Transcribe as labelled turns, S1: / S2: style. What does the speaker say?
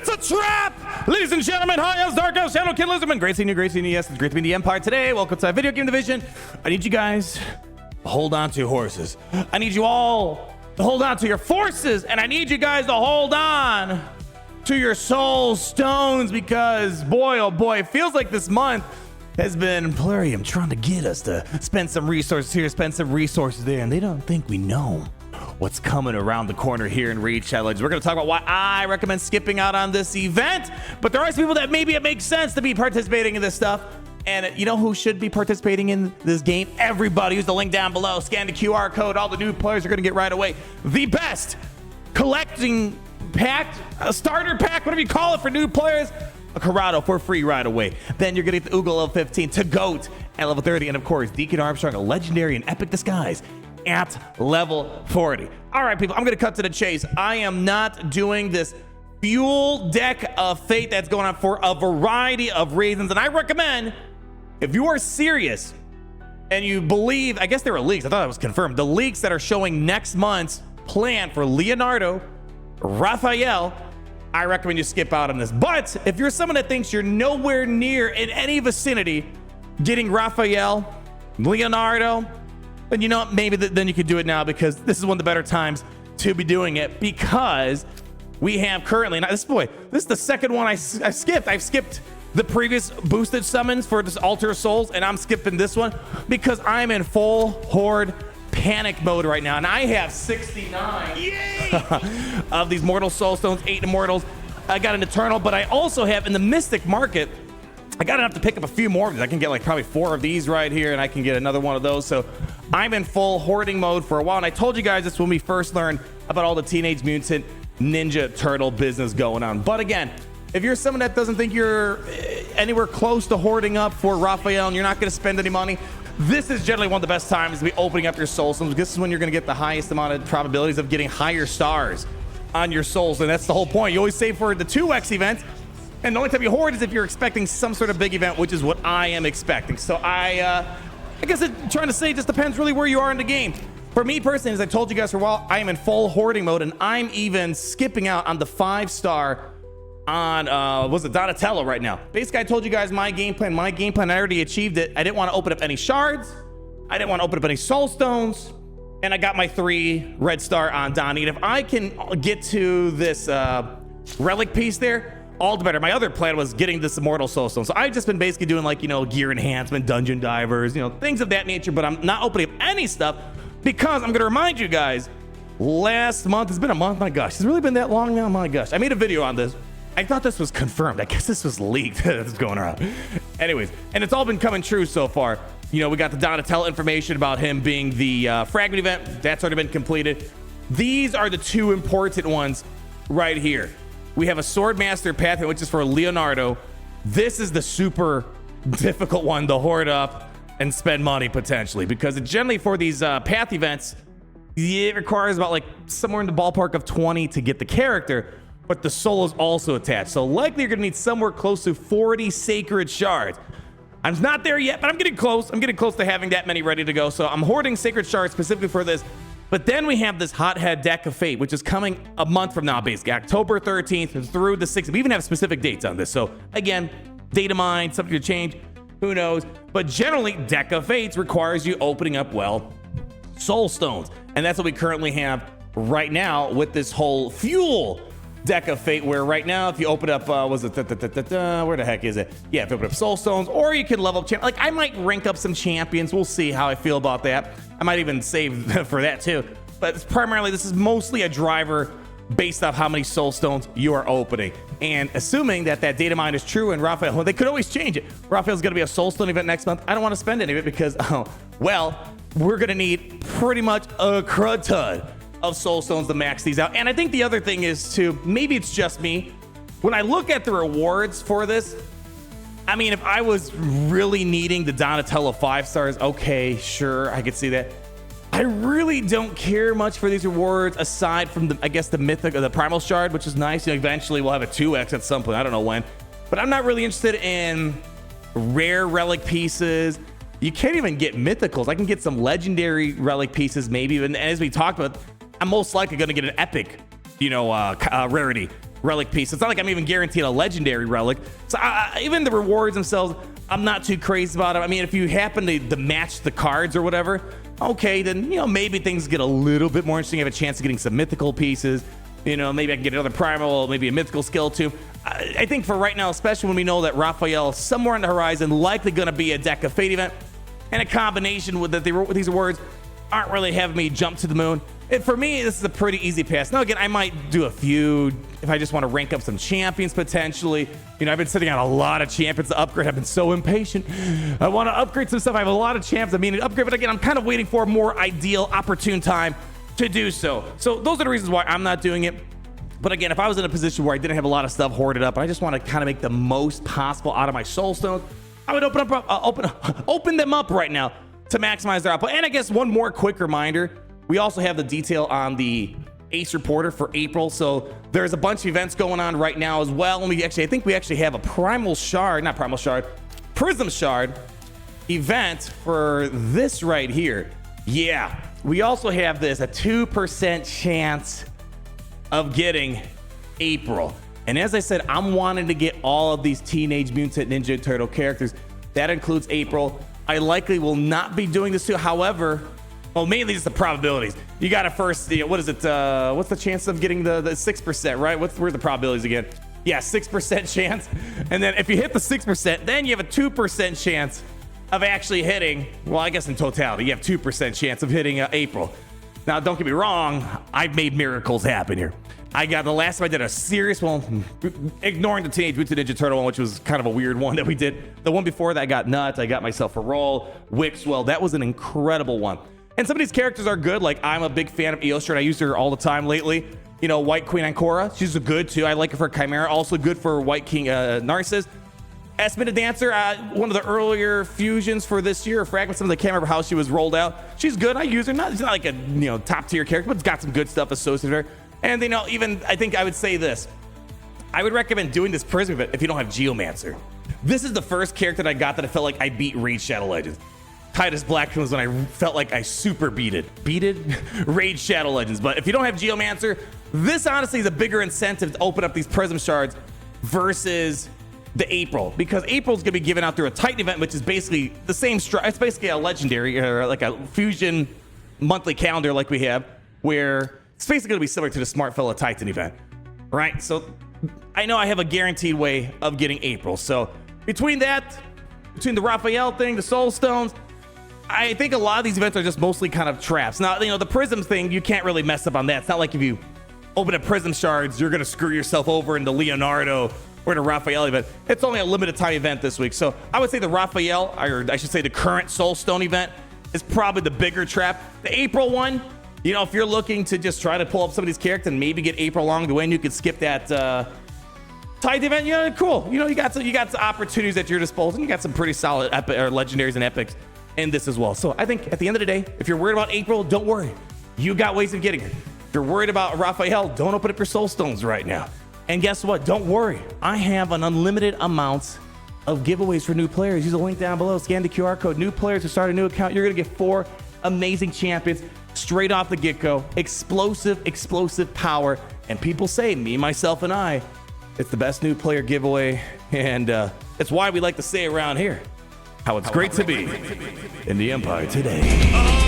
S1: It's a trap! Ladies and gentlemen, hi, I'm Dark Elf, Shadow Kid Lizardman. Great seeing you, yes, it's great to be in the Empire today. Welcome to Video Game Division. I need you guys to hold on to your horses. I need you all to hold on to your forces, and I need you guys to hold on to your soul stones because, boy, oh boy, it feels like this month has been Plarium trying to get us to spend some resources here, spend some resources there, and they don't think we know what's coming around the corner here in Raid Challenge. We're going to talk about why I recommend skipping out on this event, but there are some people that maybe it makes sense to be participating in this stuff. And you know who should be participating in this game? Everybody. Use the link down below. Scan the QR code. All the new players are going to get right away. The best collecting pack, a starter pack, whatever you call it for new players, a Corrado for free right away. Then you're going to get the Oogle level 15, to Goat at level 30, and of course, Deacon Armstrong, a legendary and epic disguise at level 40. All right, people, I'm going to cut to the chase. I am not doing this fuel deck of fate that's going on for a variety of reasons, and I recommend, if you are serious and you believe, I guess there were leaks, I thought that was confirmed, the leaks that are showing next month's plan for Leonardo, Raphael, I recommend you skip out on this. But if you're someone that thinks you're nowhere near in any vicinity getting Raphael, Leonardo, then you know what, maybe then you could do it now, because this is one of the better times to be doing it, because we have currently, now this is the second one I skipped. I've skipped the previous boosted summons for this Altar of Souls, and I'm skipping this one because I'm in full horde panic mode right now, and I have 69 of these mortal soul stones, 8 immortals. I got an eternal, but I also have in the mystic market, I got enough to pick up a few more of these. I can get like probably 4 of these right here, and I can get another one of those. So I'm in full hoarding mode for a while, and I told you guys this when we first learned about all the Teenage Mutant Ninja Turtle business going on. But again, if you're someone that doesn't think you're anywhere close to hoarding up for Raphael and you're not going to spend any money, this is generally one of the best times to be opening up your soul stones. This is when you're going to get the highest amount of probabilities of getting higher stars on your souls, and that's the whole point. You always save for the 2x event, and the only time you hoard is if you're expecting some sort of big event, which is what I am expecting. So I guess trying to say it just depends really where you are in the game. For me personally, as I told you guys for a while, I am in full hoarding mode, and I'm even skipping out on the 5-star on Donatello right now. Basically, I told you guys my game plan. I already achieved it. I didn't want to open up any shards. I didn't want to open up any soul stones, and I got my 3 red star on Donnie. And if I can get to this relic piece there, all the better. My other plan was getting this immortal soul stone. So I've just been basically doing like, gear enhancement, dungeon divers, things of that nature, but I'm not opening up any stuff because I'm going to remind you guys, last month, it's been a month, my gosh, it's really been that long now, my gosh. I made a video on this. I thought this was confirmed. I guess this was leaked. That's going around. Anyways, and it's all been coming true so far. We got the Donatello information about him being the fragment event. That's already been completed. These are the 2 important ones right here. We have a Swordmaster path, which is for Leonardo. This is the super difficult one to hoard up and spend money potentially, because it generally for these path events, it requires about like somewhere in the ballpark of 20 to get the character, but the soul is also attached. So likely you're gonna need somewhere close to 40 sacred shards. I'm not there yet, but I'm getting close. I'm getting close to having that many ready to go. So I'm hoarding sacred shards specifically for this. But then we have this Hothead Deck of Fate, which is coming a month from now, basically October 13th through the 6th. We even have specific dates on this. So again, data mine, something to change, who knows? But generally, Deck of Fates requires you opening up, well, soul stones. And that's what we currently have right now with this whole fuel Deck of Fate, where right now, if you open up, where the heck is it? Yeah, if you open up soul stones, or you can level up, like I might rank up some champions. We'll see how I feel about that. I might even save for that too. But primarily, this is mostly a driver based off how many soul stones you are opening. And assuming that data mine is true and Raphael, well, they could always change it. Raphael's gonna be a soul stone event next month. I don't want to spend any of it because, we're gonna need pretty much a crud ton of soul stones to max these out. And I think the other thing is too, maybe it's just me, when I look at the rewards for this, I mean, if I was really needing the Donatello 5 stars, okay, sure, I could see that. I really don't care much for these rewards aside from the mythic or the primal shard, which is nice. Eventually we'll have a 2x at some point. I don't know when, but I'm not really interested in rare relic pieces. You can't even get mythicals. I can get some legendary relic pieces maybe. And as we talked about, I'm most likely going to get an epic, rarity relic piece. It's not like I'm even guaranteed a legendary relic. So even the rewards themselves, I'm not too crazy about them. I mean, if you happen to match the cards or whatever, okay, then, you know, maybe things get a little bit more interesting. You have a chance of getting some mythical pieces. You know, maybe I can get another primal, maybe a mythical skill too. I think for right now, especially when we know that Raphael is somewhere on the horizon, likely going to be a deck of fate event, and a combination with that they wrote with these awards aren't really having me jump to the moon. And for me, this is a pretty easy pass. Now, again, I might do a few if I just want to rank up some champions potentially. You know, I've been sitting on a lot of champions to upgrade. I've been so impatient. I want to upgrade some stuff. I have a lot of champs I mean to upgrade, but again, I'm kind of waiting for a more ideal, opportune time to do so. So those are the reasons why I'm not doing it. But again, if I was in a position where I didn't have a lot of stuff hoarded up, and I just want to kind of make the most possible out of my soul stones, I would open them up right now to maximize their output. And I guess one more quick reminder, we also have the detail on the Ace Reporter for April. So there's a bunch of events going on right now as well. And I think we actually have a Prism Shard event for this right here. Yeah, we also have this, a 2% chance of getting April. And as I said, I'm wanting to get all of these Teenage Mutant Ninja Turtle characters. That includes April. I likely will not be doing this too. However, well, mainly just the probabilities. You got to first, you know, what is it? What's the chance of getting the 6%, right? Where's the probabilities again? Yeah, 6% chance. And then if you hit the 6%, then you have a 2% chance of actually hitting, well, I guess in totality, you have 2% chance of hitting April. Now, don't get me wrong, I've made miracles happen here. I got the last time I did a serious one, ignoring the Teenage Mutant Ninja Turtle one, which was kind of a weird one that we did. The one before that, I got Nuts, I got myself a roll, Wixwell. That was an incredible one. And some of these characters are good. Like, I'm a big fan of Eostrid. I use her all the time lately. You know, White Queen Ancora, she's a good too. I like her for Chimera. Also good for White King Narcissus. Esmina Dancer, one of the earlier fusions for this year, Fragments, I can't remember how she was rolled out. She's good. I use her. She's not like a top tier character, but it's got some good stuff associated with her. And even I think I would say this. I would recommend doing this Prism event if you don't have Geomancer. This is the first character that I got that I felt like I beat Raid Shadow Legends. Titus Blackstone was when I felt like I super beated Raid Shadow Legends. But if you don't have Geomancer, this honestly is a bigger incentive to open up these Prism shards versus the April, because April's gonna be given out through a Titan event, which is basically the same it's basically a legendary or like a fusion monthly calendar like we have, where it's basically gonna be similar to the Smart Fella Titan event, right? So I know I have a guaranteed way of getting April. So between the Raphael thing, the Soul Stones, I think a lot of these events are just mostly kind of traps. Now, the Prism thing, you can't really mess up on that. It's not like if you open up Prism shards, you're gonna screw yourself over in the Leonardo or the Raphael event. It's only a limited time event this week. So I would say the Raphael, or I should say the current Soulstone event, is probably the bigger trap. The April one, if you're looking to just try to pull up some of these characters and maybe get April along the way, and you could skip that Tide event, cool. You got some opportunities at your disposal. You got some pretty solid legendaries and epics in this as well. So I think at the end of the day, if you're worried about April, don't worry. You got ways of getting it. If you're worried about Raphael, don't open up your soul stones right now. And guess what? Don't worry. I have an unlimited amount of giveaways for new players. Use the link down below. Scan the QR code. New players who start a new account, you're going to get 4 amazing champions straight off the get-go. Explosive power. And people say, me, myself, and I, it's the best new player giveaway. And it's why we like to say around here how it's great to be in the Empire today.